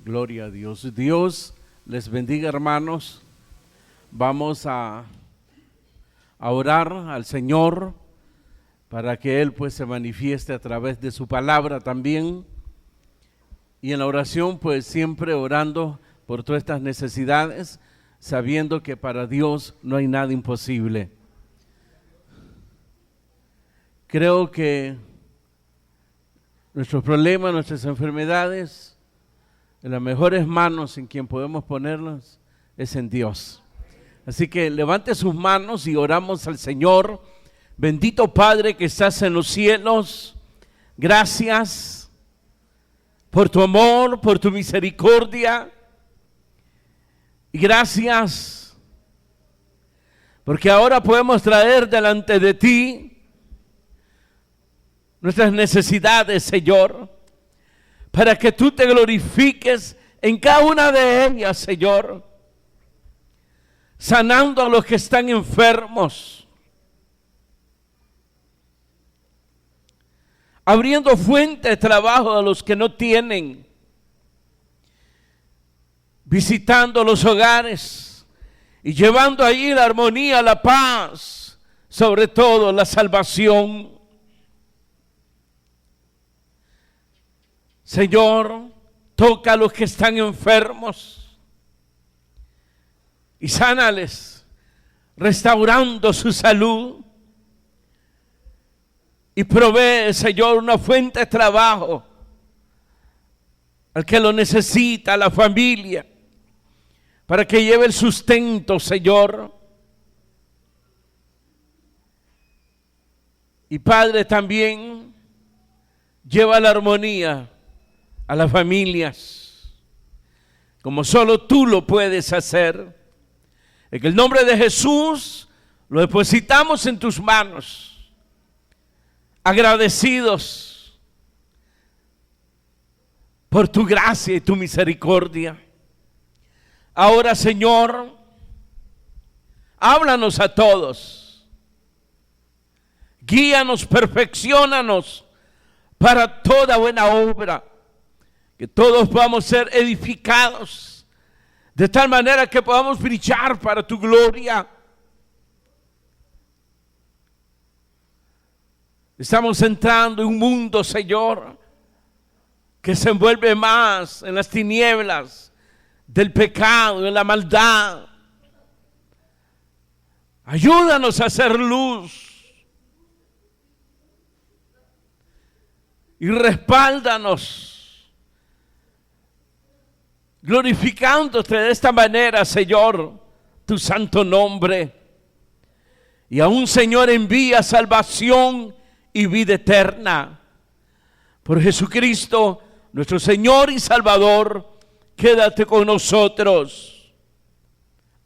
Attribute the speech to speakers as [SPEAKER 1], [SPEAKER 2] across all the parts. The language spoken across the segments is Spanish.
[SPEAKER 1] Gloria a Dios. Dios les bendiga, hermanos. Vamos a orar al Señor para que Él pues se manifieste a través de su palabra también. Y en la oración pues siempre orando por todas estas necesidades, sabiendo que para Dios no hay nada imposible. Creo que nuestros problemas, nuestras enfermedades, en las mejores manos en quien podemos ponerlos es en Dios. Así que levante sus manos y oramos al Señor. Bendito Padre que estás en los cielos, gracias por tu amor, por tu misericordia. Y gracias porque ahora podemos traer delante de ti nuestras necesidades, Señor, para que tú te glorifiques en cada una de ellas, Señor, sanando a los que están enfermos, abriendo fuente de trabajo a los que no tienen, visitando los hogares y llevando allí la armonía, la paz, sobre todo la salvación. Señor, toca a los que están enfermos y sánales, restaurando su salud. Y provee, Señor, una fuente de trabajo al que lo necesita, a la familia, para que lleve el sustento, Señor. Y Padre, también lleva la armonía a las familias, como solo tú lo puedes hacer. En el nombre de Jesús lo depositamos en tus manos, agradecidos por tu gracia y tu misericordia. Ahora, Señor, háblanos a todos, guíanos, perfecciónanos para toda buena obra, que todos podamos ser edificados de tal manera que podamos brillar para tu gloria. Estamos entrando en un mundo, Señor, que se envuelve más en las tinieblas del pecado, en la maldad. Ayúdanos a hacer luz y respáldanos, glorificándote de esta manera, Señor, tu santo nombre. Y aún, Señor, envía salvación y vida eterna. Por Jesucristo, nuestro Señor y Salvador, quédate con nosotros.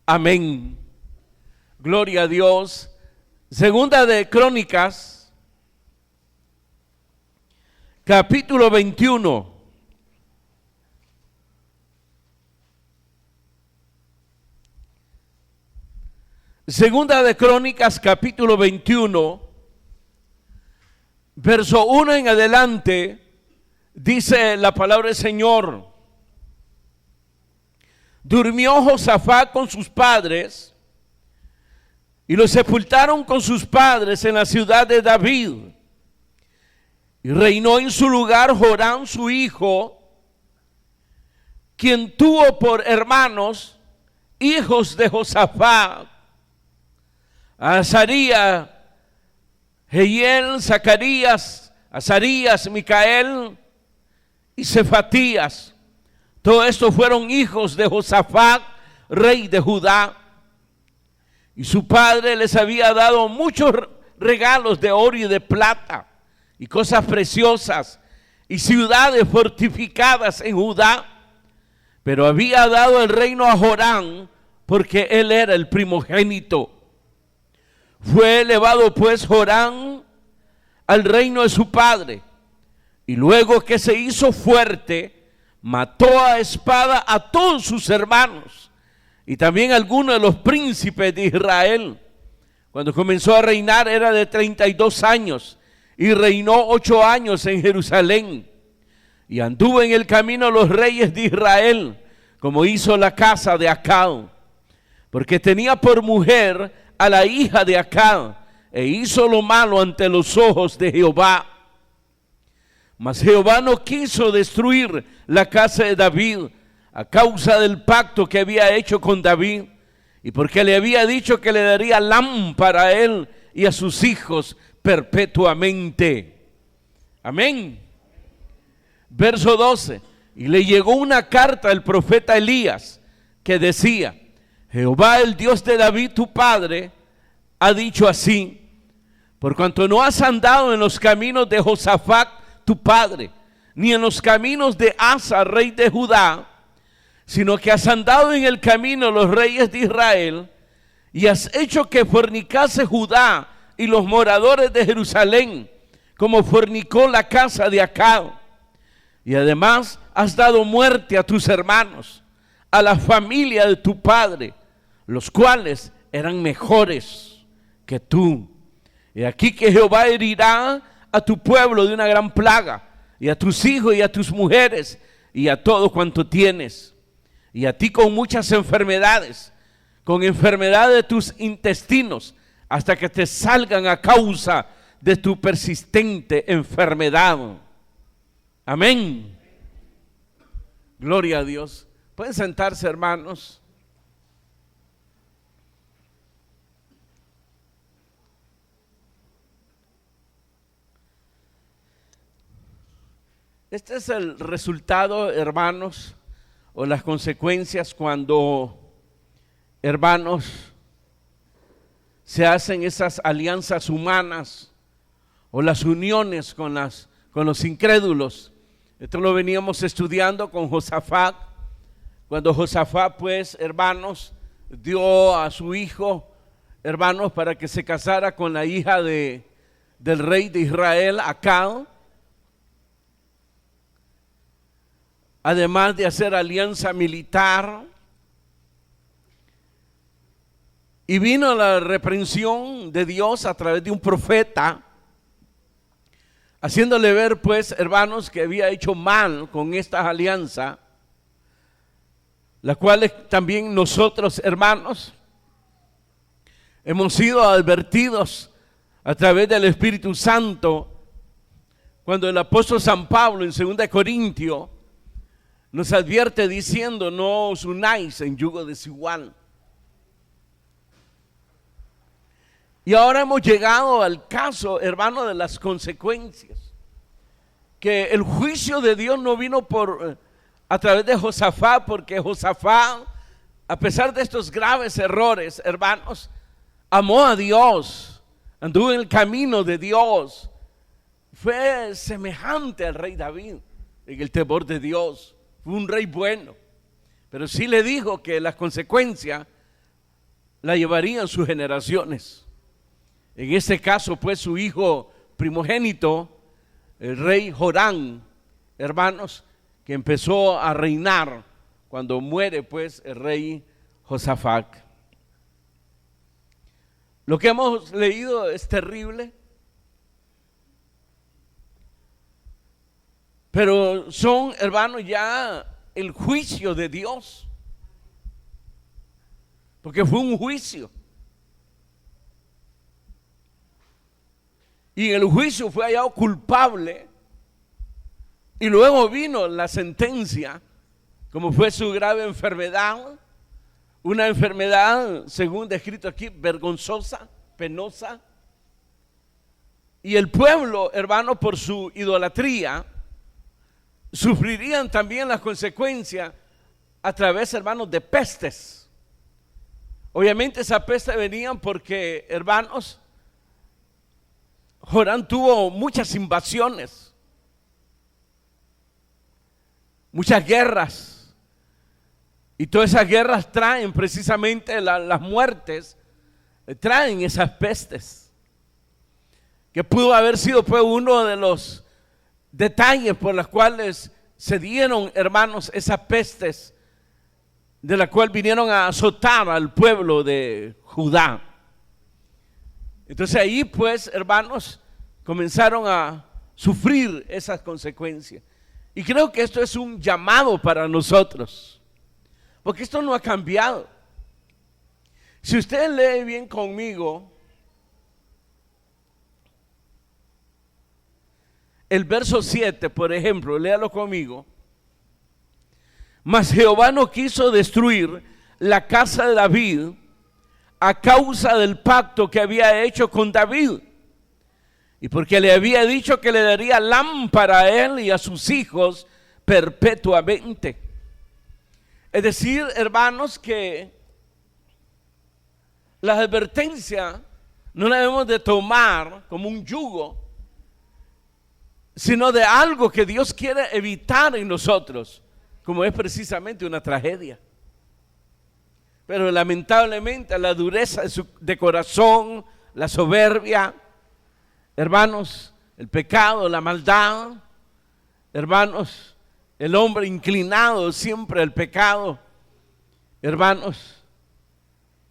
[SPEAKER 1] Amén. Gloria a Dios. Segunda de Crónicas, capítulo 21. Segunda de Crónicas, capítulo 21, verso 1 en adelante, dice la palabra del Señor. Durmió Josafat con sus padres y lo sepultaron con sus padres en la ciudad de David. Y reinó en su lugar Joram su hijo, quien tuvo por hermanos hijos de Josafat: Azarías, Jehiel, Zacarías, Azarías, Micael y Cefatías. Todos estos fueron hijos de Josafat, rey de Judá. Y su padre les había dado muchos regalos de oro y de plata y cosas preciosas y ciudades fortificadas en Judá. Pero había dado el reino a Joram porque él era el primogénito. Fue elevado pues Joram al reino de su padre, y luego que se hizo fuerte, mató a espada a todos sus hermanos y también a algunos de los príncipes de Israel. Cuando comenzó a reinar era de 32 años y reinó 8 años en Jerusalén. Y anduvo en el camino los reyes de Israel, como hizo la casa de Acab, porque tenía por mujer a la hija de Acab, e hizo lo malo ante los ojos de Jehová. Mas Jehová no quiso destruir la casa de David a causa del pacto que había hecho con David, y porque le había dicho que le daría lámpara a él y a sus hijos perpetuamente. Amén. Verso 12. Y le llegó una carta al profeta Elías que decía: Jehová, el Dios de David tu padre, ha dicho así: por cuanto no has andado en los caminos de Josafat tu padre, ni en los caminos de Asa rey de Judá, sino que has andado en el camino de los reyes de Israel, y has hecho que fornicase Judá y los moradores de Jerusalén, como fornicó la casa de Acab. Y además has dado muerte a tus hermanos, a la familia de tu padre, los cuales eran mejores que tú. Y aquí que Jehová herirá a tu pueblo de una gran plaga, y a tus hijos y a tus mujeres, y a todo cuanto tienes, y a ti con muchas enfermedades, con enfermedad de tus intestinos, hasta que te salgan a causa de tu persistente enfermedad. Amén. Gloria a Dios. Pueden sentarse, hermanos. Este es el resultado, hermanos, o las consecuencias cuando, hermanos, se hacen esas alianzas humanas o las uniones con los incrédulos. Esto lo veníamos estudiando con Josafat, cuando Josafat, pues, hermanos, dio a su hijo, hermanos, para que se casara con la hija del rey de Israel, Acab, además de hacer alianza militar. Y vino la reprensión de Dios a través de un profeta, haciéndole ver, pues, hermanos, que había hecho mal con esta alianza, la cual también nosotros, hermanos, hemos sido advertidos a través del Espíritu Santo, cuando el apóstol San Pablo en 2 Corintios nos advierte diciendo: no os unáis en yugo desigual. Y ahora hemos llegado al caso, hermano, de las consecuencias. Que el juicio de Dios no vino a través de Josafat, porque Josafat, a pesar de estos graves errores, hermanos, amó a Dios, anduvo en el camino de Dios, fue semejante al rey David en el temor de Dios, fue un rey bueno, pero sí le dijo que las consecuencias la llevarían sus generaciones. En este caso, pues, su hijo primogénito, el rey Jorán, hermanos, que empezó a reinar cuando muere, pues, el rey Josafat. Lo que hemos leído es terrible, pero son, hermanos, ya el juicio de Dios, porque fue un juicio. Y en el juicio fue hallado culpable, y luego vino la sentencia, como fue su grave enfermedad, una enfermedad, según descrito aquí, vergonzosa, penosa. Y el pueblo, hermano, por su idolatría, sufrirían también las consecuencias a través, hermanos, de pestes. Obviamente esa peste venían porque, hermanos, Jorán tuvo muchas invasiones, muchas guerras, y todas esas guerras traen precisamente las muertes, traen esas pestes, que pudo haber sido, pues, uno de los detalles por los cuales se dieron, hermanos, esas pestes, de la cual vinieron a azotar al pueblo de Judá. Entonces ahí, pues, hermanos, comenzaron a sufrir esas consecuencias. Y creo que esto es un llamado para nosotros, porque esto no ha cambiado. Si usted lee bien conmigo el verso 7, por ejemplo, léalo conmigo. Mas Jehová no quiso destruir la casa de David a causa del pacto que había hecho con David, y porque le había dicho que le daría lámpara a él y a sus hijos perpetuamente. Es decir, hermanos, que la advertencia no la debemos de tomar como un yugo, sino de algo que Dios quiere evitar en nosotros, como es precisamente una tragedia. Pero lamentablemente la dureza de corazón, la soberbia, hermanos, el pecado, la maldad, hermanos, el hombre inclinado siempre al pecado, hermanos,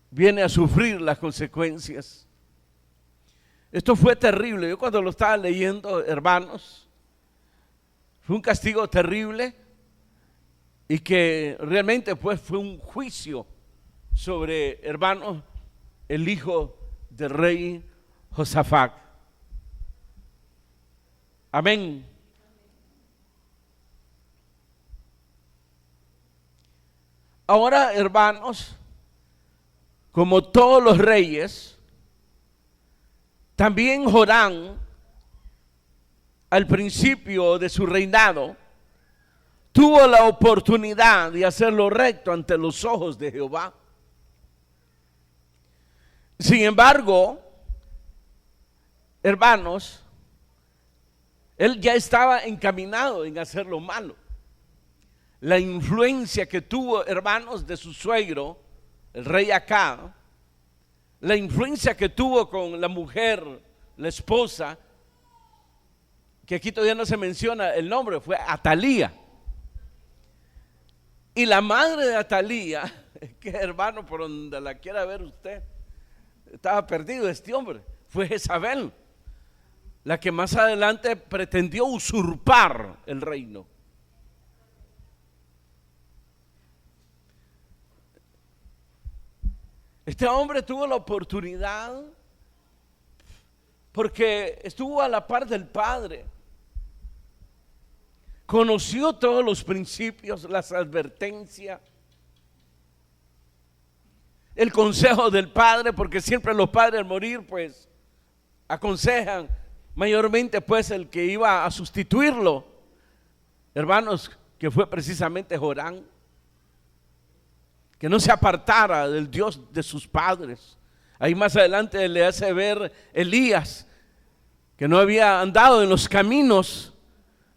[SPEAKER 1] viene a sufrir las consecuencias. Esto fue terrible. Yo cuando lo estaba leyendo, hermanos, fue un castigo terrible y que realmente pues fue un juicio sobre, hermanos, el hijo del rey Josafat. Amén. Ahora, hermanos, como todos los reyes, también Joram, al principio de su reinado, tuvo la oportunidad de hacer lo recto ante los ojos de Jehová. Sin embargo, hermanos, él ya estaba encaminado en hacer lo malo. La influencia que tuvo, hermanos, de su suegro, el rey Acab, la influencia que tuvo con la mujer, la esposa, que aquí todavía no se menciona el nombre, fue Atalía. Y la madre de Atalía, que hermano, por donde la quiera ver usted, estaba perdido este hombre, fue Jezabel, la que más adelante pretendió usurpar el reino. Este hombre tuvo la oportunidad porque estuvo a la par del Padre, conoció todos los principios, las advertencias, el consejo del Padre, porque siempre los padres al morir pues aconsejan, mayormente pues el que iba a sustituirlo, hermanos, que fue precisamente Joram, que no se apartara del Dios de sus padres. Ahí más adelante le hace ver Elías, que no había andado en los caminos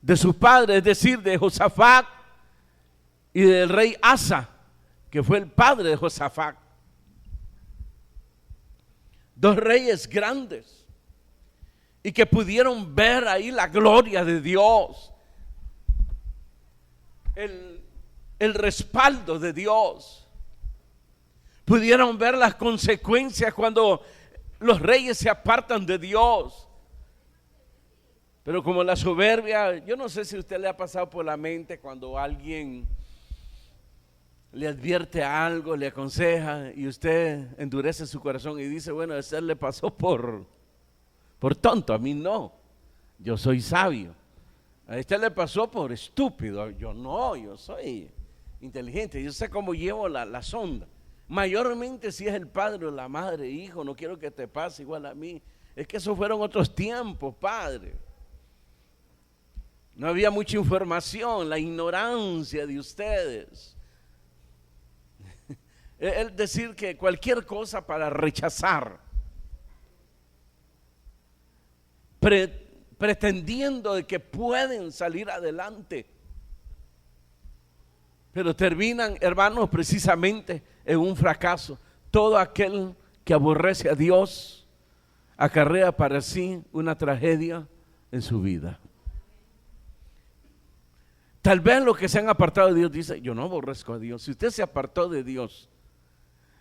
[SPEAKER 1] de sus padres, es decir, de Josafat y del rey Asa, que fue el padre de Josafat. Dos reyes grandes y que pudieron ver ahí la gloria de Dios, el respaldo de Dios. Pudieron ver las consecuencias cuando los reyes se apartan de Dios. Pero como la soberbia, yo no sé si a usted le ha pasado por la mente cuando alguien le advierte algo, le aconseja y usted endurece su corazón y dice, bueno, a usted le pasó por tonto, a mí no, yo soy sabio. A usted le pasó por estúpido, yo no, yo soy inteligente, yo sé cómo llevo la sonda. Mayormente si es el padre o la madre, hijo, no quiero que te pase igual a mí. Es que esos fueron otros tiempos, padre. No había mucha información, la ignorancia de ustedes. Es decir, que cualquier cosa para rechazar, pretendiendo de que pueden salir adelante, pero terminan, hermanos, precisamente en un fracaso. Todo aquel que aborrece a Dios acarrea para sí una tragedia en su vida. Tal vez los que se han apartado de Dios dicen, yo no aborrezco a Dios. Si usted se apartó de Dios,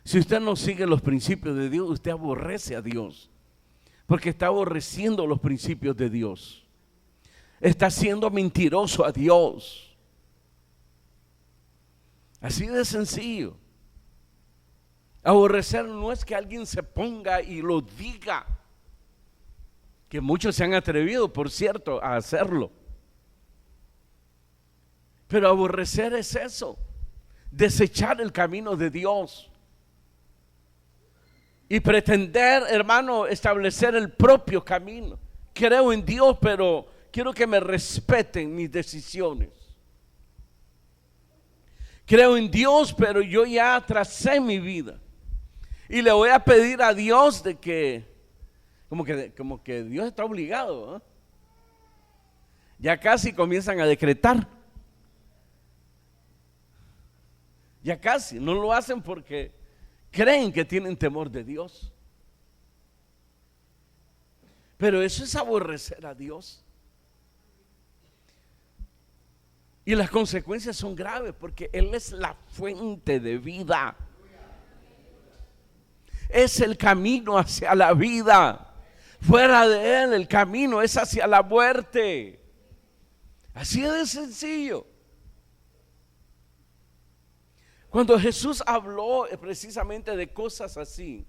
[SPEAKER 1] si usted no sigue los principios de Dios, usted aborrece a Dios, porque está aborreciendo los principios de Dios. está siendo mentiroso a Dios. Así de sencillo. Aborrecer no es que alguien se ponga y lo diga, que muchos se han atrevido, por cierto, a hacerlo. Pero aborrecer es eso, desechar el camino de Dios y pretender, hermano, establecer el propio camino. Creo en Dios, pero quiero que me respeten mis decisiones. Creo en Dios, pero yo ya tracé mi vida y le voy a pedir a Dios de que como que Dios está obligado, ¿eh? Ya casi comienzan a decretar. Ya casi, no lo hacen porque creen que tienen temor de Dios. Pero eso es aborrecer a Dios. Y las consecuencias son graves porque Él es la fuente de vida. Es el camino hacia la vida. Fuera de Él el camino es hacia la muerte. Así de sencillo. Cuando Jesús habló precisamente de cosas así,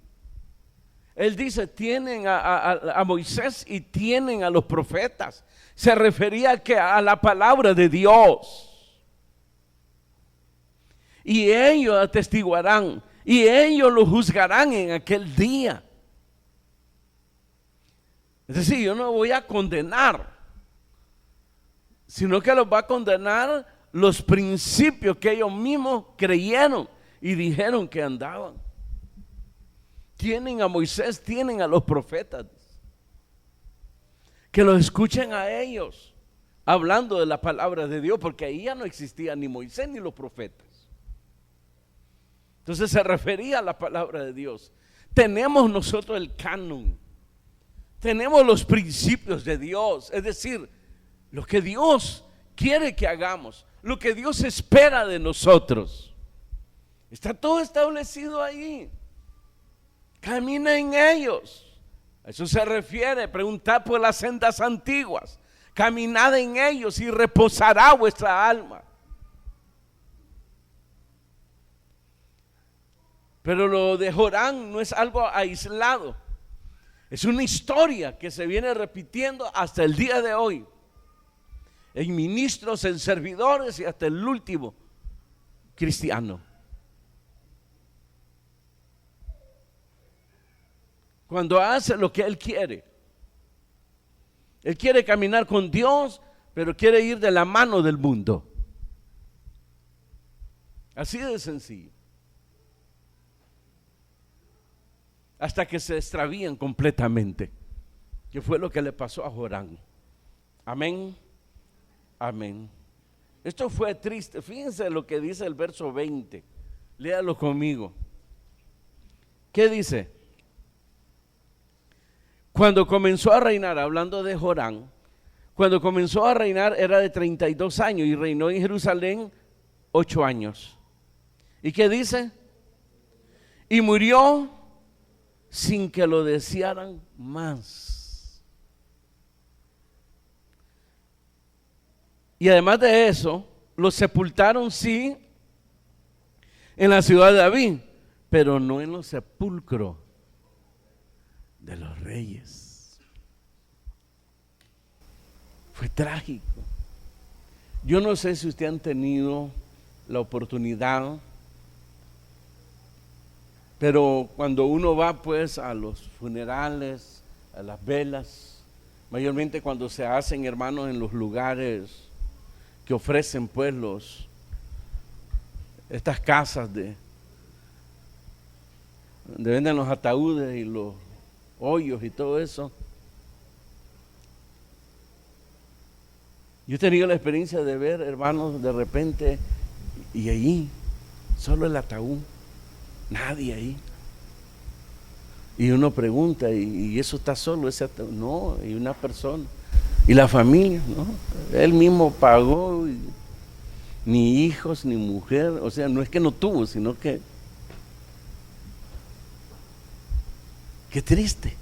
[SPEAKER 1] Él dice, tienen a Moisés y tienen a los profetas. Se refería a la palabra de Dios. Y ellos atestiguarán, y ellos lo juzgarán en aquel día. Es decir, yo no voy a condenar, sino que los va a condenar los principios que ellos mismos creyeron y dijeron que andaban. Tienen a Moisés, tienen a los profetas. Que los escuchen a ellos hablando de la palabra de Dios, porque ahí ya no existía ni Moisés ni los profetas. Entonces se refería a la palabra de Dios. Tenemos nosotros el canon, tenemos los principios de Dios, es decir, lo que Dios quiere que hagamos, lo que Dios espera de nosotros. Está todo establecido ahí. Camina en ellos. A eso se refiere, preguntad por las sendas antiguas, caminad en ellos y reposará vuestra alma. Pero lo de Jorán no es algo aislado, es una historia que se viene repitiendo hasta el día de hoy, en ministros, en servidores y hasta el último cristiano. Cuando hace lo que él quiere caminar con Dios, pero quiere ir de la mano del mundo. Así de sencillo. Hasta que se extravían completamente, que fue lo que le pasó a Jorán. Amén, amén. Esto fue triste. Fíjense lo que dice el verso 20. Léalo conmigo. ¿Qué dice? Cuando comenzó a reinar, hablando de Jorán, cuando comenzó a reinar era de 32 años y reinó en Jerusalén 8 años. ¿Y qué dice? Y murió sin que lo desearan más. Y además de eso, lo sepultaron sí en la ciudad de David, pero no en los sepulcros de los reyes. Fue trágico. Yo no sé si ustedes han tenido la oportunidad, pero cuando uno va pues a los funerales, a las velas, mayormente cuando se hacen, hermanos, en los lugares que ofrecen pues estas casas donde venden los ataúdes y los hoyos y todo eso. Yo he tenido la experiencia de ver, hermanos, de repente, y allí, solo el ataúd, nadie ahí. Y uno pregunta, ¿y eso está solo ese ataúd? No, y una persona. Y la familia, ¿no? Él mismo pagó, ni hijos, ni mujer, o sea, no es que no tuvo, sino que qué triste.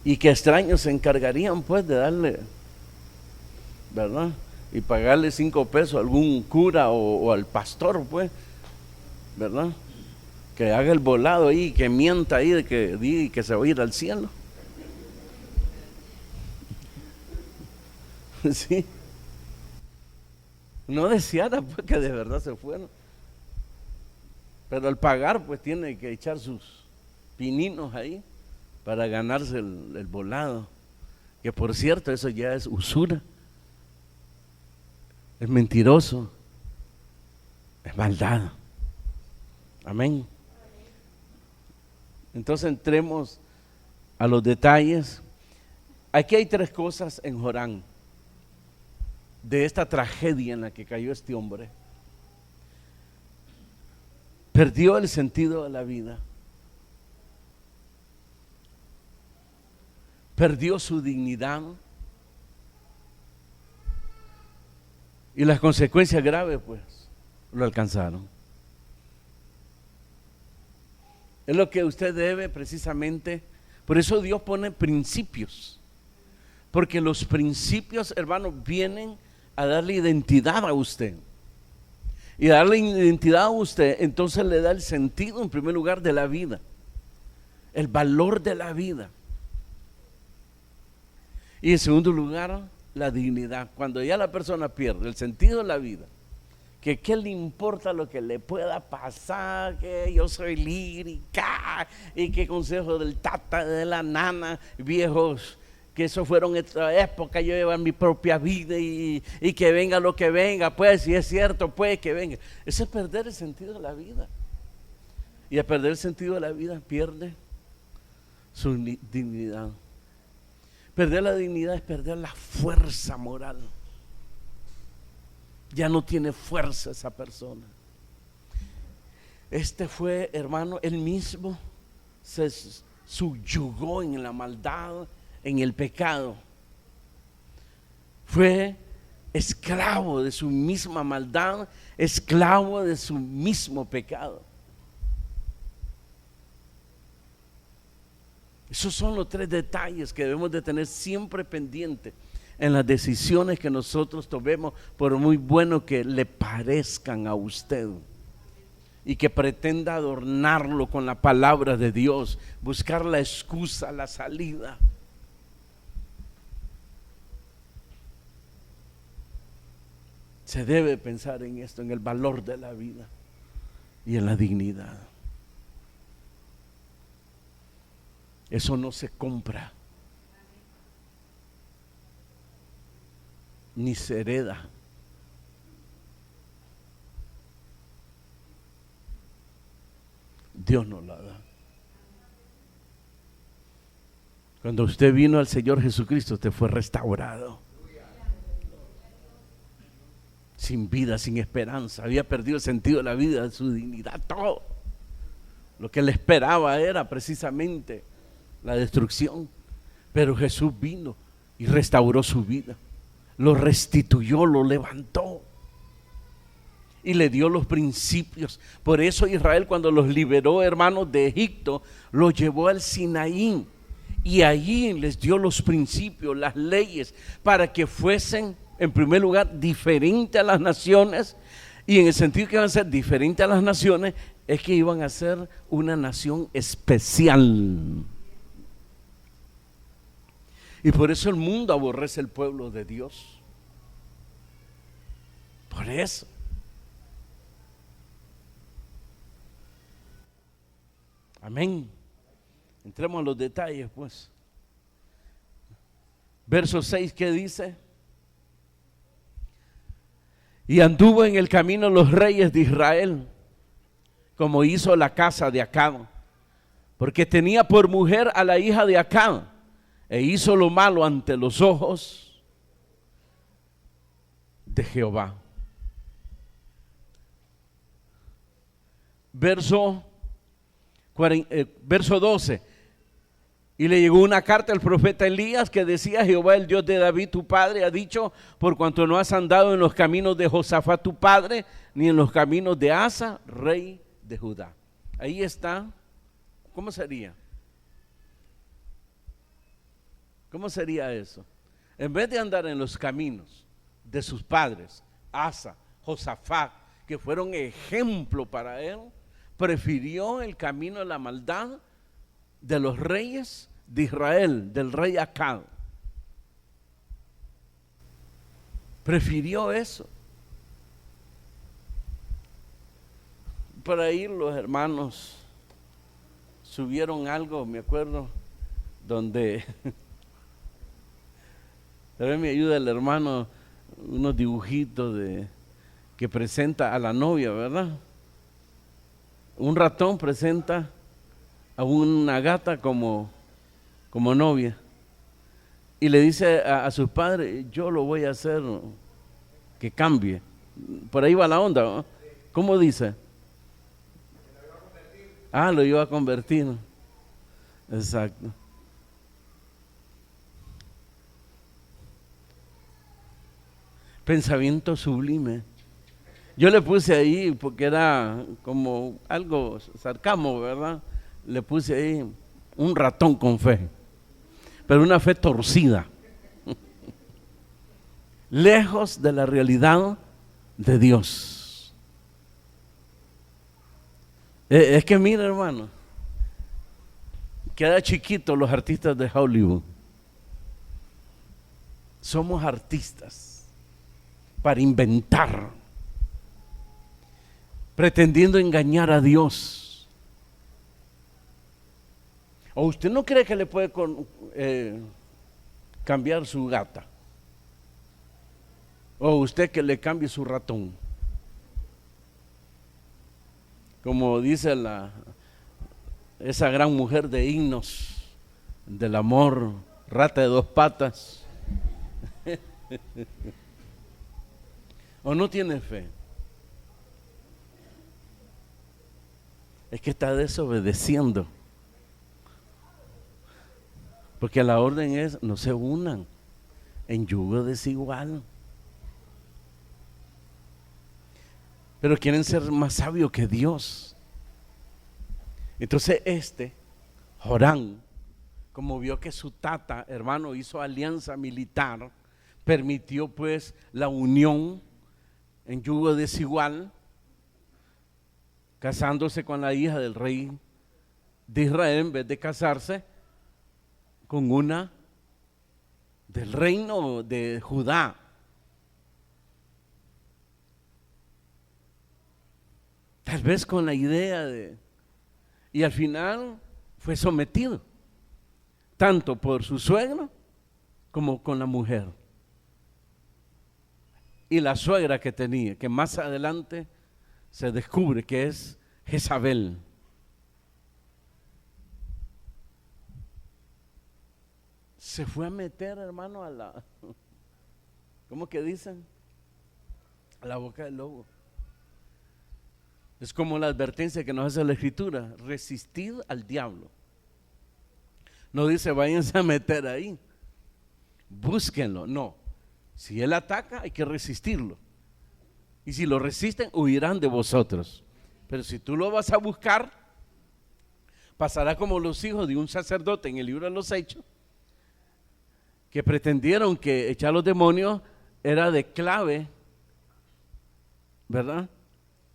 [SPEAKER 1] y que extraños se encargarían pues de darle, ¿verdad? Y pagarle 5 pesos a algún cura o al pastor pues, ¿verdad? Que haga el volado ahí, que mienta ahí de que diga que se va a ir al cielo. Sí. No deseara pues que de verdad se fueran. Pero al pagar pues tiene que echar sus pininos ahí para ganarse el volado. Que por cierto, eso ya es usura. Es mentiroso. Es maldad. Amén. Entonces entremos a los detalles. Aquí hay 3 cosas en Jorán de esta tragedia en la que cayó este hombre. Perdió el sentido de la vida. Perdió su dignidad. Y las consecuencias graves pues lo alcanzaron. Es lo que usted debe precisamente. Por eso Dios pone principios. Porque los principios, hermanos, vienen a darle identidad a usted. Y darle identidad a usted, entonces le da el sentido en primer lugar de la vida. El valor de la vida. Y en segundo lugar, la dignidad. Cuando ya la persona pierde el sentido de la vida, que qué le importa lo que le pueda pasar, que yo soy lírica y que consejo del tata, de la nana, viejos, que eso fueron esta época, yo llevo mi propia vida y que venga lo que venga, pues si es cierto, pues que venga. Eso es perder el sentido de la vida. Y al perder el sentido de la vida pierde su dignidad. Perder la dignidad es perder la fuerza moral. Ya no tiene fuerza esa persona. Este fue, hermano, él mismo se subyugó en la maldad, en el pecado. Fue esclavo de su misma maldad, esclavo de su mismo pecado. Esos son los 3 detalles que debemos de tener siempre pendiente en las decisiones que nosotros tomemos, por muy bueno que le parezcan a usted, y que pretenda adornarlo con la palabra de Dios, buscar la excusa, la salida. Se debe pensar en esto, en el valor de la vida y en la dignidad. Eso no se compra, ni se hereda. Dios nos la da. Cuando usted vino al Señor Jesucristo, usted fue restaurado. Sin vida, sin esperanza, había perdido el sentido de la vida, de su dignidad, todo. Lo que le esperaba era precisamente la destrucción, pero Jesús vino y restauró su vida, lo restituyó, lo levantó y le dio los principios. Por eso Israel, cuando los liberó, hermanos, de Egipto, los llevó al Sinaí y allí les dio los principios, las leyes, para que fuesen, en primer lugar, diferentes a las naciones. Y en el sentido que iban a ser diferentes a las naciones, es que iban a ser una nación especial. Y por eso el mundo aborrece el pueblo de Dios. Por eso. Amén. Entremos a los detalles pues. Verso 6, ¿qué dice? Y anduvo en el camino los reyes de Israel, como hizo la casa de Acab, porque tenía por mujer a la hija de Acab, e hizo lo malo ante los ojos de Jehová. Verso 12. Y le llegó una carta al profeta Elías que decía: Jehová, el Dios de David tu padre, ha dicho: por cuanto no has andado en los caminos de Josafat tu padre, ni en los caminos de Asa, rey de Judá. Ahí está. ¿Cómo sería? ¿Cómo sería eso? En vez de andar en los caminos de sus padres, Asa, Josafat, que fueron ejemplo para él, prefirió el camino de la maldad de los reyes de Israel, del rey Acab. Prefirió eso. Por ahí los hermanos subieron algo, me acuerdo, donde a ver, me ayuda el hermano, unos dibujitos que presenta a la novia, ¿verdad? Un ratón presenta a una gata como novia y le dice a sus padres, yo lo voy a hacer que cambie. Por ahí va la onda, ¿no? ¿Cómo dice? Lo iba a convertir. Exacto. Pensamiento sublime. Yo le puse ahí, porque era como algo sarcasmo, ¿verdad? Le puse ahí un ratón con fe, pero una fe torcida, lejos de la realidad de Dios. Es que mira, hermano, queda chiquito los artistas de Hollywood. Somos artistas para inventar, pretendiendo engañar a Dios. ¿O usted no cree que le puede cambiar su gata? ¿O usted que le cambie su ratón? Como dice esa gran mujer de himnos del amor, rata de 2 patas. ¿O no tiene fe? Es que está desobedeciendo. Porque la orden es, no se unan en yugo desigual. Pero quieren ser más sabios que Dios. Entonces Jorán, como vio que su tata, hermano, hizo alianza militar, permitió pues la unión en yugo desigual, casándose con la hija del rey de Israel en vez de casarse con una del reino de Judá. Tal vez con la idea y al final fue sometido, tanto por su suegro como con la mujer. Y la suegra que tenía, que más adelante se descubre que es Jezabel. Se fue a meter, hermano, ¿cómo que dicen? A la boca del lobo. Es como la advertencia que nos hace la Escritura: resistid al diablo. No dice váyanse a meter ahí, búsquenlo, no. Si él ataca, hay que resistirlo. Y si lo resisten, huirán de vosotros. Pero si tú lo vas a buscar, pasará como los hijos de un sacerdote en el libro de los Hechos, que pretendieron que echar los demonios era de clave, ¿verdad?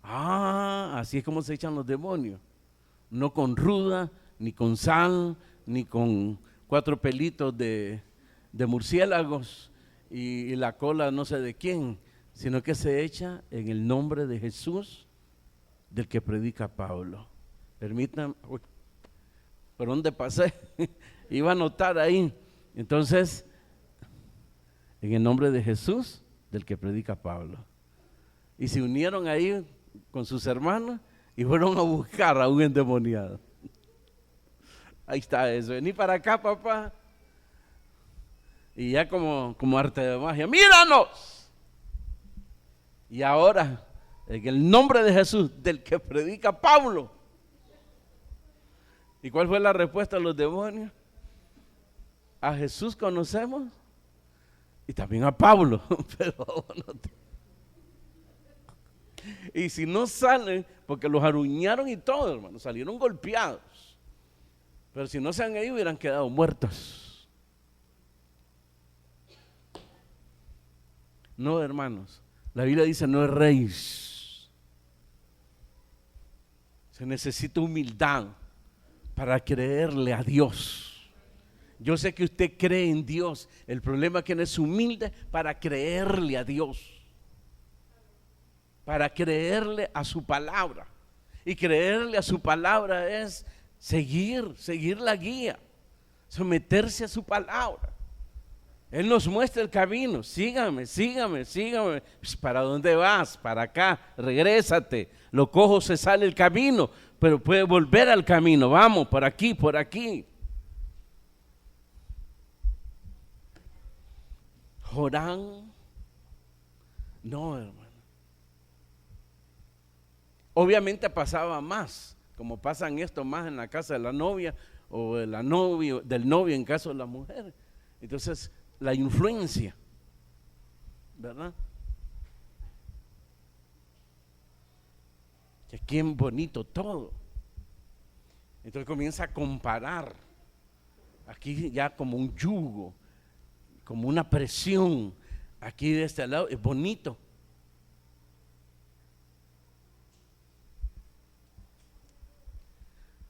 [SPEAKER 1] Así es como se echan los demonios. No con ruda, ni con sal, ni con 4 pelitos de murciélagos y la cola no sé de quién, sino que se echa en el nombre de Jesús, del que predica Pablo. Permítanme, ¿por dónde pasé? Iba a anotar ahí. Entonces, en el nombre de Jesús, del que predica Pablo. Y se unieron ahí con sus hermanos y fueron a buscar a un endemoniado. Ahí está eso. Vení para acá, papá. Y ya como arte de magia, míranos. Y ahora, en el nombre de Jesús, del que predica Pablo. ¿Y cuál fue la respuesta de los demonios? A Jesús conocemos y también a Pablo, pero no y si no salen, porque los aruñaron y todo, hermano, salieron golpeados. Pero si no se han ido, hubieran quedado muertos. No, hermanos, la Biblia dice no es rey. Se necesita humildad para creerle a Dios. Yo sé que usted cree en Dios, el problema es que no es humilde para creerle a Dios, para creerle a su palabra. Y creerle a su palabra es seguir la guía, someterse a su palabra. Él nos muestra el camino. Sígame. Pues, ¿para dónde vas? Para acá, regrésate. Lo cojo, se sale el camino, pero puede volver al camino. Vamos, por aquí, por aquí. Jorán, no, hermano. Obviamente pasaba más, como pasan esto más en la casa de la novia o de la novia, del novio en caso de la mujer. Entonces, la influencia, ¿verdad? Que qué bonito todo. Entonces comienza a comparar. Aquí ya como un yugo, como una presión. Aquí de este lado es bonito.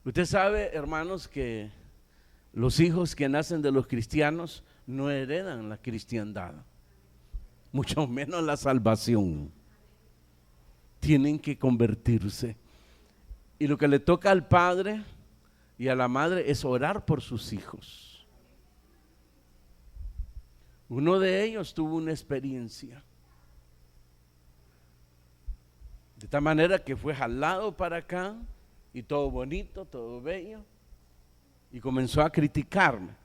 [SPEAKER 1] Usted sabe, hermanos, que los hijos que nacen de los cristianos no heredan la cristiandad, mucho menos la salvación. Tienen que convertirse. Y lo que le toca al padre y a la madre es orar por sus hijos. Uno de ellos tuvo una experiencia, de tal manera que fue jalado para acá y todo bonito, todo bello, y comenzó a criticarme.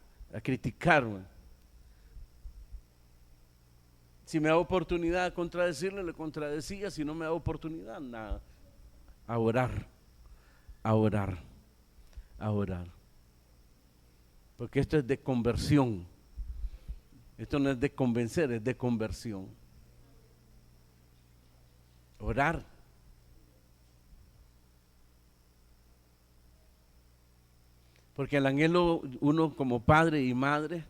[SPEAKER 1] Si me da oportunidad de contradecirle, le contradecía. Si no me da oportunidad, nada. A orar. Porque esto es de conversión. Esto no es de convencer, es de conversión. Orar. Porque el anhelo, uno como padre y madre,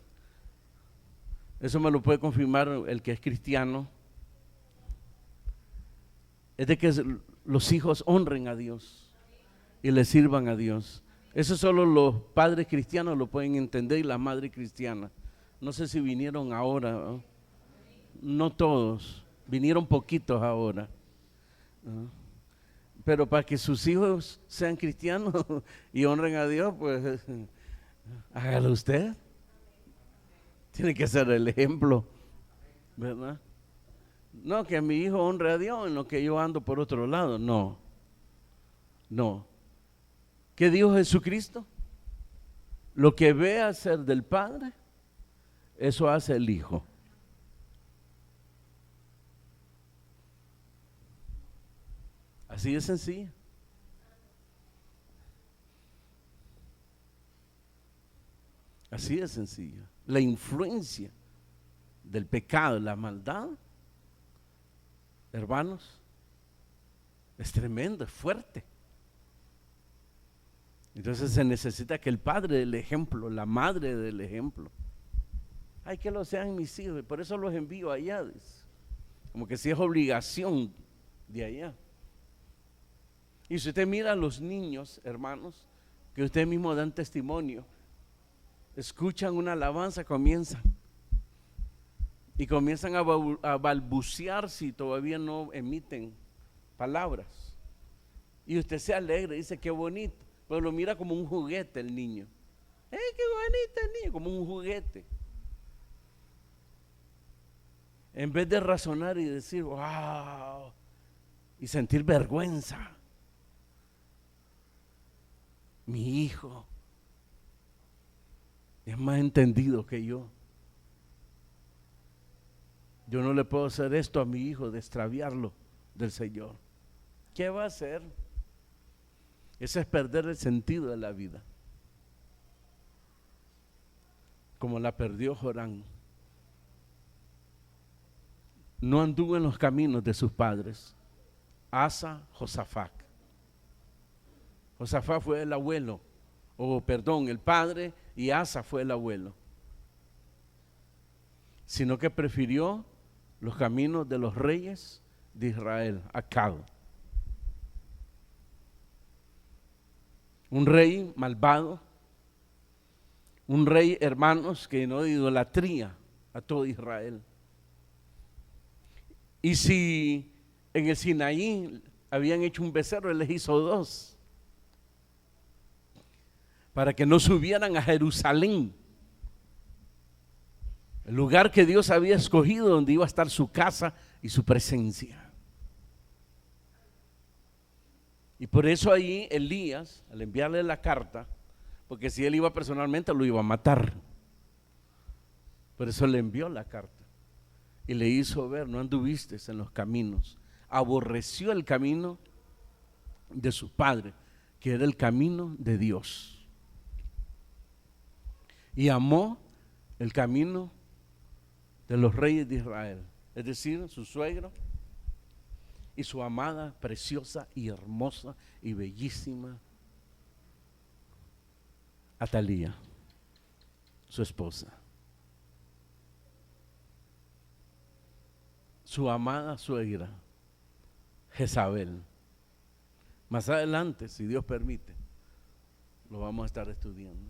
[SPEAKER 1] eso me lo puede confirmar el que es cristiano, es de que los hijos honren a Dios y le sirvan a Dios. Eso solo los padres cristianos lo pueden entender y las madres cristianas. No sé si vinieron ahora, ¿no? No todos, vinieron poquitos ahora, ¿no? Pero para que sus hijos sean cristianos y honren a Dios, pues hágalo usted. Tiene que ser el ejemplo, ¿verdad? No, que mi hijo honre a Dios en lo que yo ando por otro lado. No. ¿Qué dijo Jesucristo? Lo que ve hacer del Padre, eso hace el Hijo. Así de sencillo. Así de sencillo. La influencia del pecado, la maldad, hermanos, es tremendo, es fuerte. Entonces se necesita que el padre del ejemplo, la madre del ejemplo, ay, que lo sean mis hijos, por eso los envío allá, como que si es obligación de allá. Y si usted mira a los niños, hermanos, que ustedes mismos dan testimonio, escuchan una alabanza, comienzan a balbucear si todavía no emiten palabras. Y usted se alegra, dice qué bonito, pero lo mira como un juguete el niño. ¡Qué bonito el niño! Como un juguete. En vez de razonar y decir, wow, y sentir vergüenza. Mi hijo es más entendido que yo. Yo no le puedo hacer esto a mi hijo de extraviarlo del Señor. ¿Qué va a hacer? Eso es perder el sentido de la vida, como la perdió Jorán. No anduvo en los caminos de sus padres. Asa, Josafat. Josafat fue el abuelo, el padre, y Asa fue el abuelo. Sino que prefirió los caminos de los reyes de Israel, Acab. Un rey malvado, un rey, hermanos, que llenó de idolatría a todo Israel. Y si en el Sinaí habían hecho un becerro, él les hizo dos, para que no subieran a Jerusalén, el lugar que Dios había escogido, donde iba a estar su casa y su presencia. Y por eso ahí Elías, al enviarle la carta, porque si él iba personalmente lo iba a matar, por eso le envió la carta y le hizo ver: no anduviste en los caminos. Aborreció el camino de su padre, que era el camino de Dios, y amó el camino de los reyes de Israel, es decir, su suegro y su amada, preciosa y hermosa y bellísima Atalía, su esposa. Su amada suegra Jezabel. Más adelante, si Dios permite, lo vamos a estar estudiando.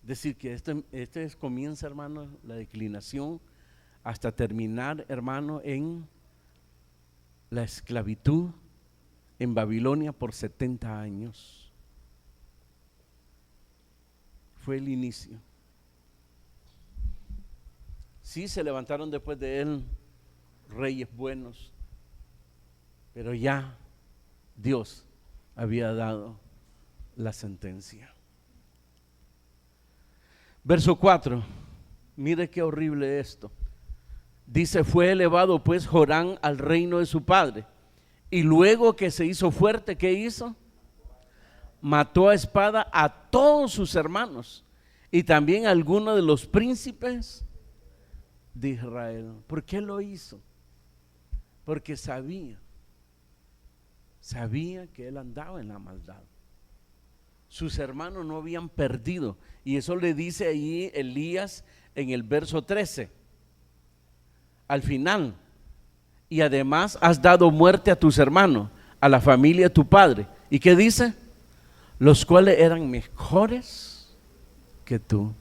[SPEAKER 1] Es decir, que comienza, hermano, la declinación hasta terminar, hermano, en la esclavitud en Babilonia por 70 años. Fue el inicio. Sí, se levantaron después de él reyes buenos, pero ya Dios había dado la sentencia. Verso 4, mire qué horrible esto. Dice: fue elevado pues Jorán al reino de su padre, y luego que se hizo fuerte, ¿qué hizo? Mató a espada a todos sus hermanos y también a algunos de los príncipes de Israel. ¿Por qué lo hizo? Porque sabía que él andaba en la maldad. Sus hermanos no habían perdido, y eso le dice ahí Elías en el verso 13, al final: y además has dado muerte a tus hermanos, a la familia de tu padre. ¿Y qué dice? Los cuales eran mejores que tú.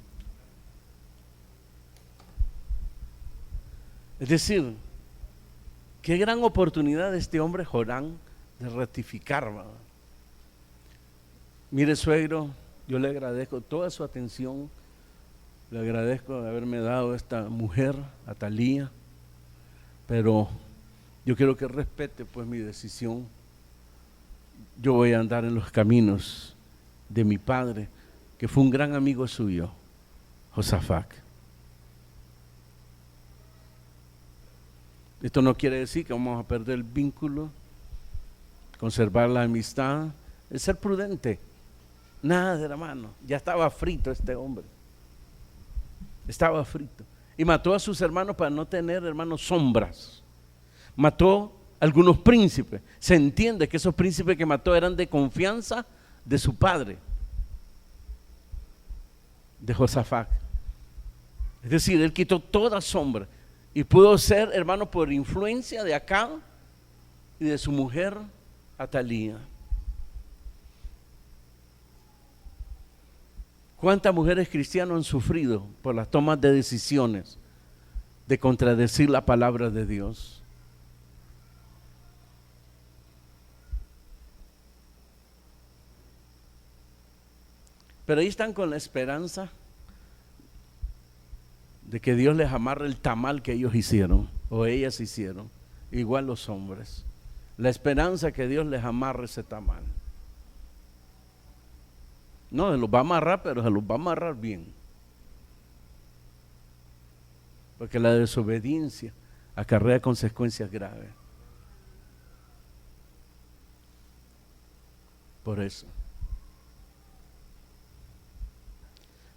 [SPEAKER 1] Es decir, qué gran oportunidad de este hombre Jorán de rectificar, ¿verdad? Mire, suegro, yo le agradezco toda su atención, le agradezco de haberme dado esta mujer, Atalía, pero yo quiero que respete pues mi decisión. Yo voy a andar en los caminos de mi padre, que fue un gran amigo suyo, Josafat. Esto no quiere decir que vamos a perder el vínculo, conservar la amistad, es ser prudente. Nada de hermano, ya estaba frito este hombre, estaba frito, y mató a sus hermanos para no tener, hermanos, sombras. Mató a algunos príncipes. Se entiende que esos príncipes que mató eran de confianza de su padre, de Josafat. Es decir, él quitó toda sombra y pudo ser, hermano, por influencia de Acab y de su mujer Atalía. ¿Cuántas mujeres cristianas han sufrido por las tomas de decisiones de contradecir la palabra de Dios? Pero ahí están con la esperanza de que Dios les amarre el tamal que ellos hicieron o ellas hicieron, igual los hombres. La esperanza que Dios les amarre ese tamal. No, se los va a amarrar, pero se los va a amarrar bien. Porque la desobediencia acarrea consecuencias graves. Por eso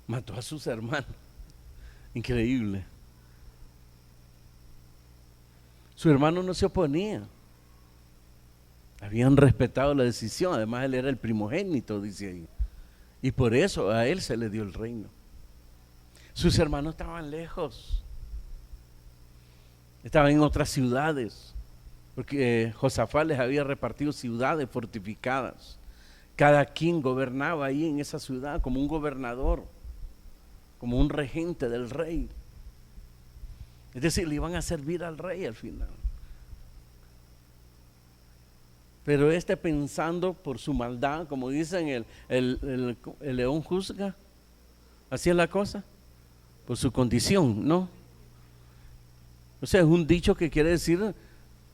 [SPEAKER 1] mató a sus hermanos. Increíble. Su hermano no se oponía. Habían respetado la decisión. Además, él era el primogénito, dice ahí. Y por eso a él se le dio el reino. Sus hermanos estaban lejos. estaban en otras ciudades, porque Josafat les había repartido ciudades fortificadas. Cada quien gobernaba ahí en esa ciudad como un gobernador, como un regente del rey. Es decir, le iban a servir al rey al final. Pero pensando por su maldad, como dicen, el león juzga, así es la cosa, por su condición, ¿no? O sea, es un dicho que quiere decir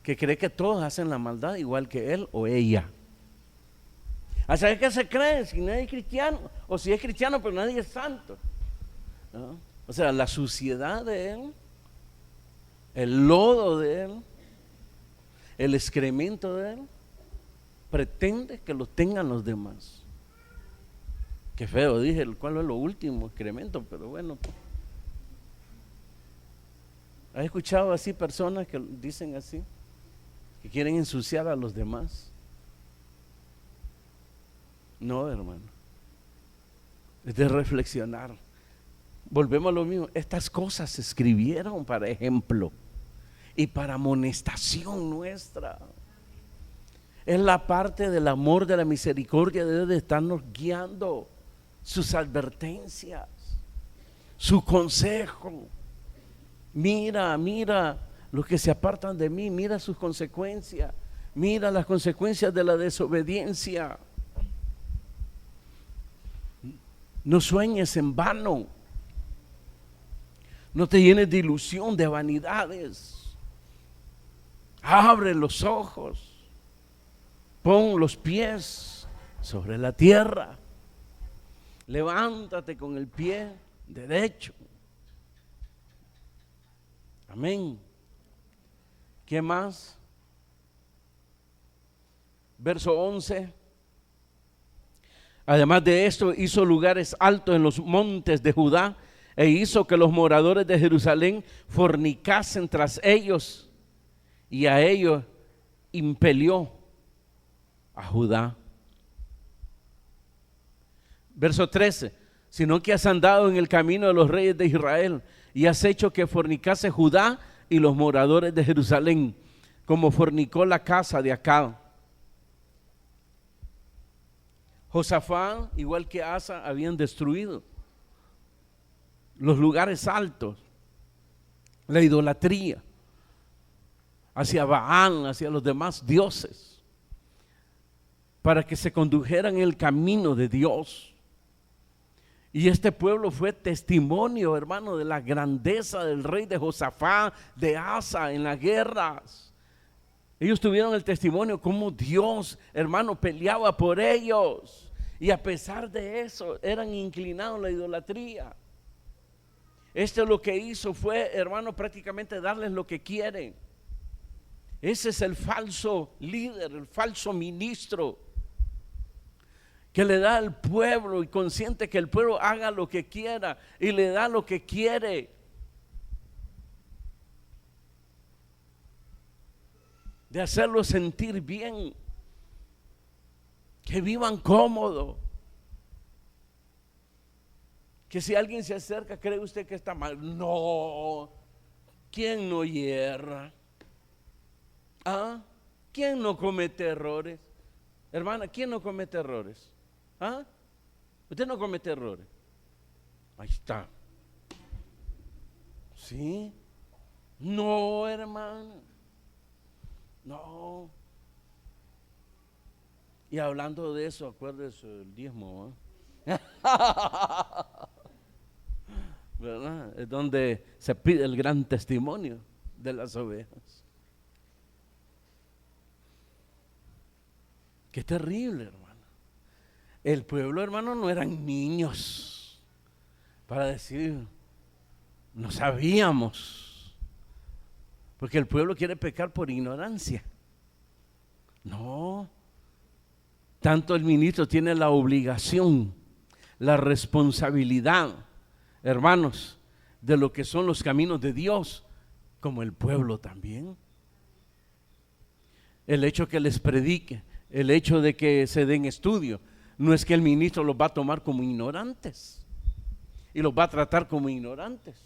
[SPEAKER 1] que cree que todos hacen la maldad igual que él o ella. ¿Hasta qué se cree? Si nadie es cristiano, o si es cristiano pero nadie es santo, ¿no? O sea, la suciedad de él, el lodo de él, el excremento de él, pretende que lo tengan los demás. Qué feo, dije, ¿cuál es lo último? Excremento, pero bueno. ¿Has escuchado así personas que dicen así? Que quieren ensuciar a los demás. No, hermano. Es de reflexionar. Volvemos a lo mismo. Estas cosas se escribieron para ejemplo y para amonestación nuestra. Es la parte del amor, de la misericordia de Dios, de estarnos guiando, sus advertencias, su consejo. Mira los que se apartan de mí, mira sus consecuencias, mira las consecuencias de la desobediencia. No sueñes en vano, no te llenes de ilusión, de vanidades. Abre los ojos, pon los pies sobre la tierra, levántate con el pie derecho. Amén. ¿Qué más? Verso 11. Además de esto, hizo lugares altos en los montes de Judá e hizo que los moradores de Jerusalén fornicasen tras ellos, y a ellos impelió a Judá. Verso 13. Sino que has andado en el camino de los reyes de Israel y has hecho que fornicase Judá y los moradores de Jerusalén, como fornicó la casa de Acab. Josafat, igual que Asa, habían destruido los lugares altos, la idolatría hacia Baal, hacia los demás dioses, para que se condujeran en el camino de Dios. Y este pueblo fue testimonio, hermano, de la grandeza del rey de Josafat, de Asa en las guerras. Ellos tuvieron el testimonio como Dios, hermano, peleaba por ellos. Y a pesar de eso, eran inclinados a la idolatría. Lo que hizo fue, hermano, prácticamente darles lo que quieren. Ese es el falso líder, el falso ministro, que le da al pueblo y consiente que el pueblo haga lo que quiera y le da lo que quiere. De hacerlo sentir bien, que vivan cómodo, que si alguien se acerca, ¿cree usted que está mal? No. ¿Quién no hierra? ¿Ah? ¿Quién no comete errores? Hermana, ¿quién no comete errores? ¿Ah? Usted no comete errores. Ahí está. ¿Sí? No, hermano. No. Y hablando de eso, acuérdese del diezmo, ¿eh? ¿Verdad? Es donde se pide el gran testimonio de las ovejas. Qué terrible, hermano. El pueblo, hermano, no eran niños para decir, no sabíamos, porque el pueblo quiere pecar por ignorancia. No, tanto el ministro tiene la obligación, la responsabilidad, hermanos, de lo que son los caminos de Dios, como el pueblo también. El hecho que les predique, el hecho de que se den estudio, no es que el ministro los va a tomar como ignorantes y los va a tratar como ignorantes.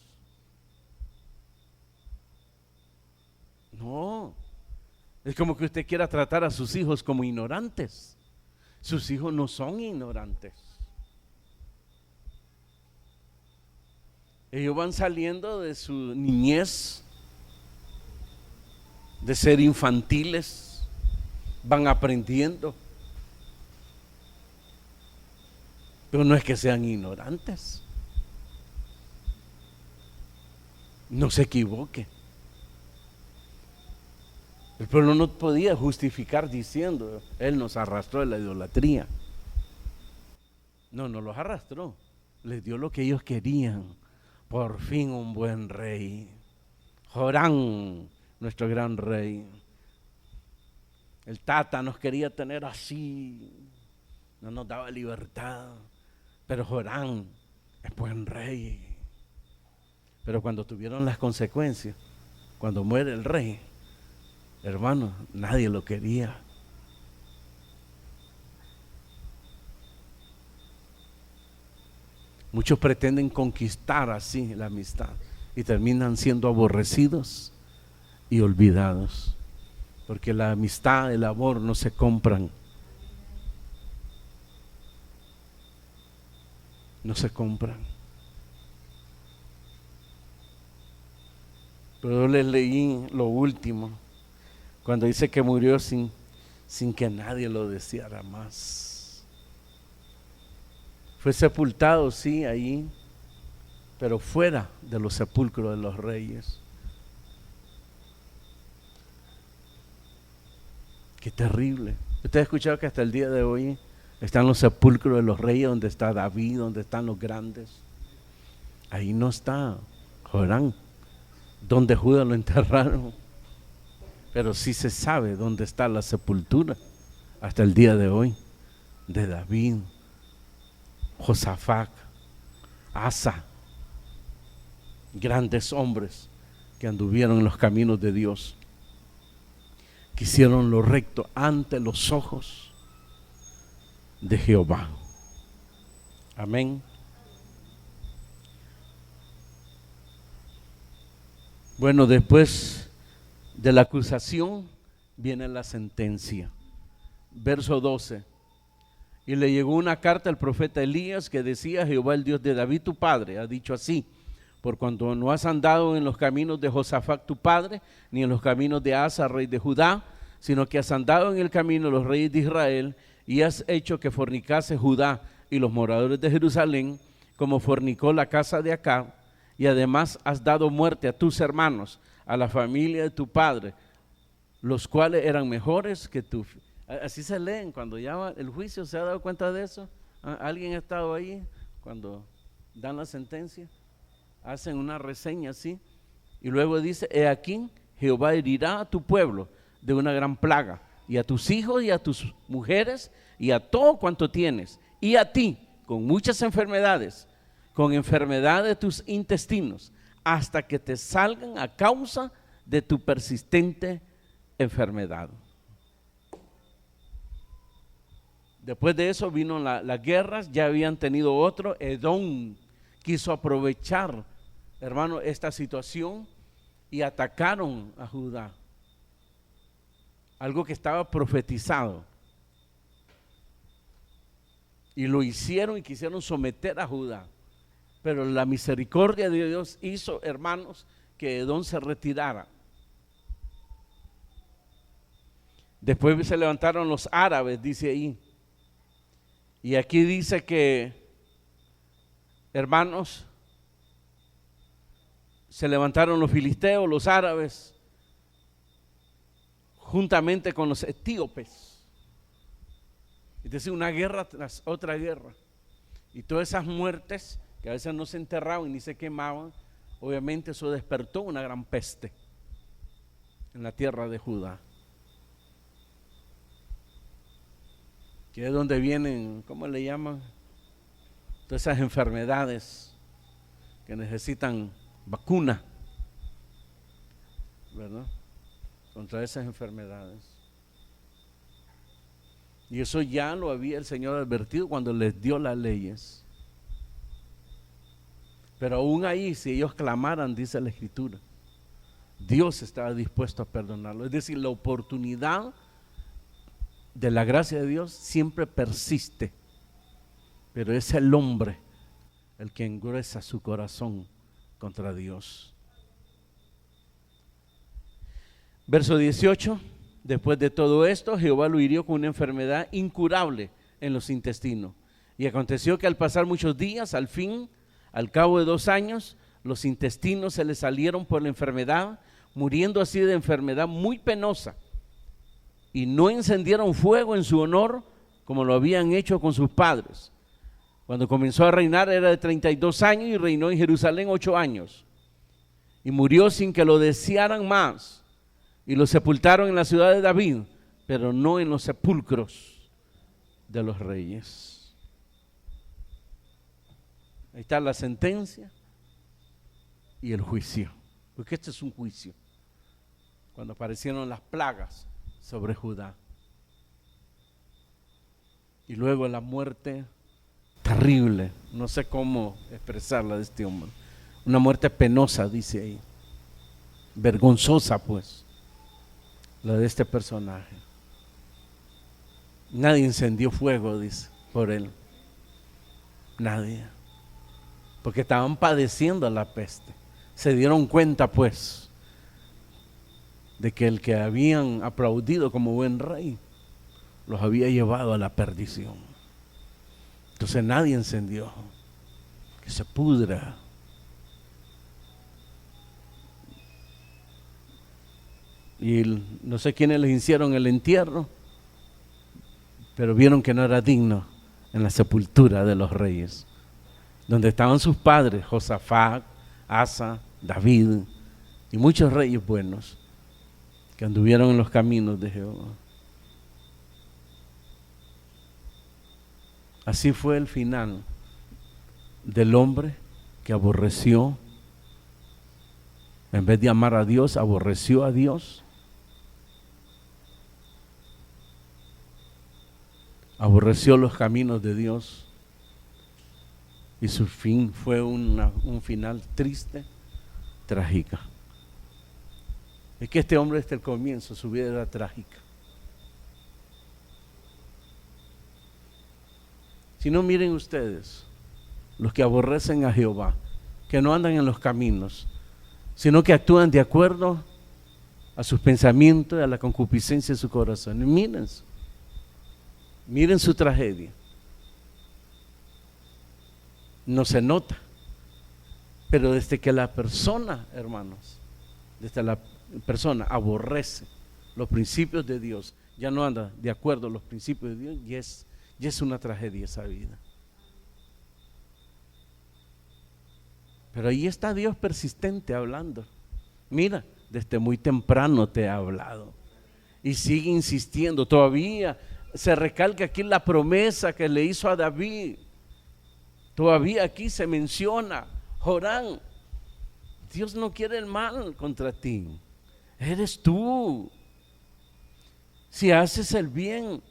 [SPEAKER 1] No, es como que usted quiera tratar a sus hijos como ignorantes. Sus hijos no son ignorantes. Ellos van saliendo de su niñez, de ser infantiles, van aprendiendo. Pero no es que sean ignorantes. No se equivoque. El pueblo no podía justificar diciendo, Él nos arrastró de la idolatría. No los arrastró. Les dio lo que ellos querían. Por fin un buen rey. Joram, nuestro gran rey. El Tata nos quería tener así. No nos daba libertad. Pero Joram es buen rey. Pero cuando tuvieron las consecuencias, cuando muere el rey, hermano, nadie lo quería. Muchos pretenden conquistar así la amistad y terminan siendo aborrecidos y olvidados, porque la amistad, el amor no se compran. No se compran. Pero yo les leí lo último, cuando dice que murió sin que nadie lo deseara más. Fue sepultado, sí, ahí, pero fuera de los sepulcros de los reyes. Qué terrible. Usted ha escuchado que hasta el día de hoy están los sepulcros de los reyes, donde está David, donde están los grandes. Ahí no está Joram, donde Judá lo enterraron. Pero sí se sabe dónde está la sepultura hasta el día de hoy de David, Josafat, Asa, grandes hombres que anduvieron en los caminos de Dios, que hicieron lo recto ante los ojos de Jehová. Amén. Bueno, después de la acusación viene la sentencia. Verso 12. Y le llegó una carta al profeta Elías que decía: Jehová, el Dios de David tu padre, ha dicho así: por cuanto no has andado en los caminos de Josafat tu padre, ni en los caminos de Asa, rey de Judá, sino que has andado en el camino de los reyes de Israel, y has hecho que fornicase Judá y los moradores de Jerusalén, como fornicó la casa de Acab, y además has dado muerte a tus hermanos, a la familia de tu padre, los cuales eran mejores que tú. Así se leen cuando ya el juicio. ¿Se ha dado cuenta de eso? ¿Alguien ha estado ahí cuando dan la sentencia? Hacen una reseña así y luego dice: he aquí, Jehová herirá a tu pueblo de una gran plaga, y a tus hijos y a tus mujeres y a todo cuanto tienes, y a ti con muchas enfermedades, con enfermedad de tus intestinos, hasta que te salgan a causa de tu persistente enfermedad. Después de eso vino las guerras. Ya habían tenido otro. Edom quiso aprovechar, hermano, esta situación y atacaron a Judá, algo que estaba profetizado, y lo hicieron y quisieron someter a Judá. Pero la misericordia de Dios hizo, hermanos, que Edom se retirara. Después se levantaron los árabes, dice ahí. Y aquí dice que, hermanos, se levantaron los filisteos, los árabes, juntamente con los etíopes. Es decir, una guerra tras otra guerra. Y todas esas muertes, que a veces no se enterraban ni se quemaban, obviamente eso despertó una gran peste en la tierra de Judá. Que es donde vienen, ¿cómo le llaman? Todas esas enfermedades que necesitan vacuna, ¿verdad? Contra esas enfermedades. Y eso ya lo había el Señor advertido cuando les dio las leyes. Pero aún ahí, si ellos clamaran, dice la Escritura, Dios estaba dispuesto a perdonarlo. Es decir, la oportunidad de la gracia de Dios siempre persiste, pero es el hombre el que engruesa su corazón contra Dios. Verso 18, después de todo esto, Jehová lo hirió con una enfermedad incurable en los intestinos. Y aconteció que al pasar muchos días, al fin, al cabo de 2 años, los intestinos se le salieron por la enfermedad, muriendo así de enfermedad muy penosa. Y no encendieron fuego en su honor como lo habían hecho con sus padres. Cuando comenzó a reinar era de 32 años y reinó en Jerusalén 8 años. Y murió sin que lo desearan más. Y lo sepultaron en la ciudad de David, pero no en los sepulcros de los reyes. Ahí está la sentencia y el juicio, porque este es un juicio. Cuando aparecieron las plagas sobre Judá, y luego la muerte terrible, no sé cómo expresarla de este hombre, una muerte penosa, dice ahí, vergonzosa pues, la de este personaje. Nadie encendió fuego, dice, por él, nadie, porque estaban padeciendo la peste. Se dieron cuenta pues de que el que habían aplaudido como buen rey los había llevado a la perdición. Entonces nadie encendió, que se pudra. Y no sé quiénes les hicieron el entierro, pero vieron que no era digno en la sepultura de los reyes, donde estaban sus padres, Josafat, Asa, David y muchos reyes buenos que anduvieron en los caminos de Jehová. Así fue el final del hombre que aborreció, en vez de amar a Dios, aborreció a Dios, aborreció los caminos de Dios, y su fin fue un final triste, trágica. Es que este hombre desde el comienzo, su vida era trágica. Si no, miren ustedes, los que aborrecen a Jehová, que no andan en los caminos, sino que actúan de acuerdo a sus pensamientos y a la concupiscencia de su corazón. Y miren su tragedia. No se nota, pero desde que la persona, hermanos, desde la persona aborrece los principios de Dios, ya no anda de acuerdo a los principios de Dios, ya es una tragedia esa vida. Pero ahí está Dios persistente hablando. Mira, desde muy temprano te ha hablado y sigue insistiendo. Todavía se recalca aquí la promesa que le hizo a David. Todavía aquí se menciona, Jorán, Dios no quiere el mal contra ti, eres tú. Si haces el bien,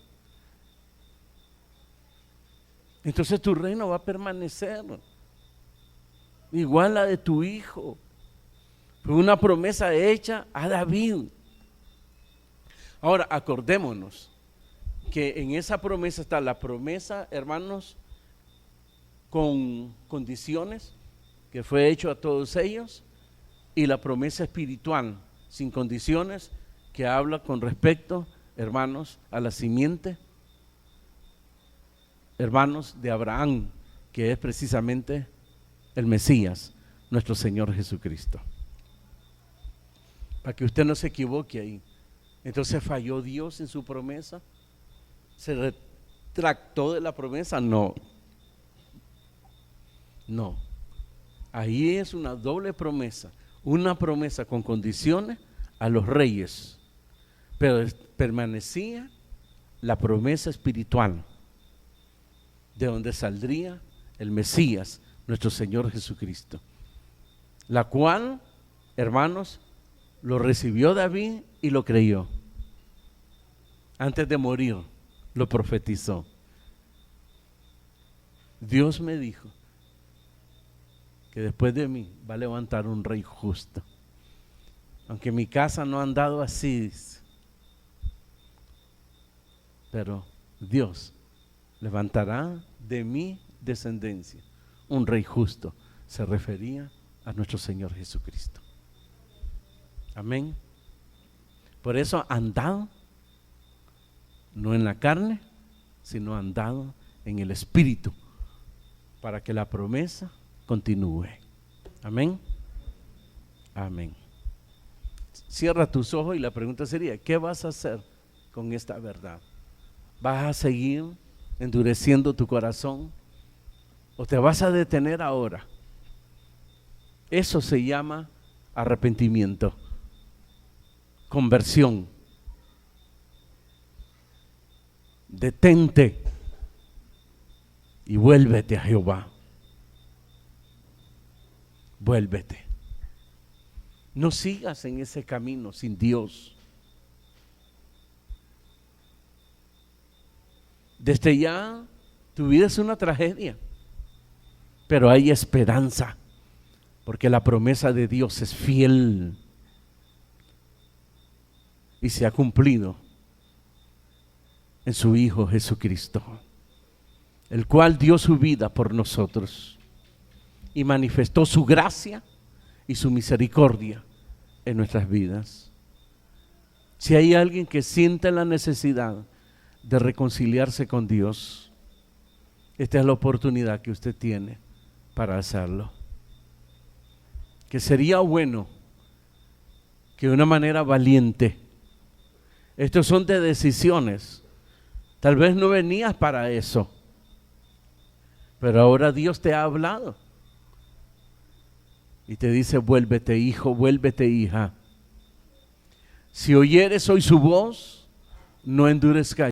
[SPEAKER 1] entonces tu reino va a permanecer, igual la de tu hijo. Fue una promesa hecha a David. Ahora acordémonos que en esa promesa está la promesa, hermanos, con condiciones, que fue hecho a todos ellos, y la promesa espiritual sin condiciones, que habla con respecto, hermanos, a la simiente, hermanos, de Abraham, que es precisamente el Mesías, nuestro Señor Jesucristo. Para que usted no se equivoque ahí. Entonces, ¿falló Dios en su promesa? ¿Se retractó de la promesa? No. No, ahí es una doble promesa, una promesa con condiciones a los reyes, pero permanecía la promesa espiritual, de donde saldría el Mesías, nuestro Señor Jesucristo, la cual, hermanos, lo recibió David y lo creyó. Antes de morir, lo profetizó. Dios me dijo que después de mí va a levantar un rey justo. aunque mi casa no ha andado así, pero Dios levantará de mi descendencia un rey justo. Se refería a nuestro Señor Jesucristo. Amén. Por eso andado, no en la carne, sino andado en el Espíritu, para que la promesa continúe. Amén. Amén. Cierra tus ojos y la pregunta sería, ¿qué vas a hacer con esta verdad? ¿Vas a seguir endureciendo tu corazón o te vas a detener ahora? Eso se llama arrepentimiento, conversión. Detente y vuélvete a Jehová. Vuélvete. No sigas en ese camino sin Dios. Desde ya tu vida es una tragedia, pero hay esperanza, porque la promesa de Dios es fiel y se ha cumplido en su Hijo Jesucristo, el cual dio su vida por nosotros y manifestó su gracia y su misericordia en nuestras vidas. Si hay alguien que siente la necesidad de reconciliarse con Dios, esta es la oportunidad que usted tiene para hacerlo. Que sería bueno que de una manera valiente, estos son de decisiones, tal vez no venías para eso, pero ahora Dios te ha hablado y te dice: vuélvete hijo, vuélvete hija. Si oyeres hoy su voz, no endurezcáis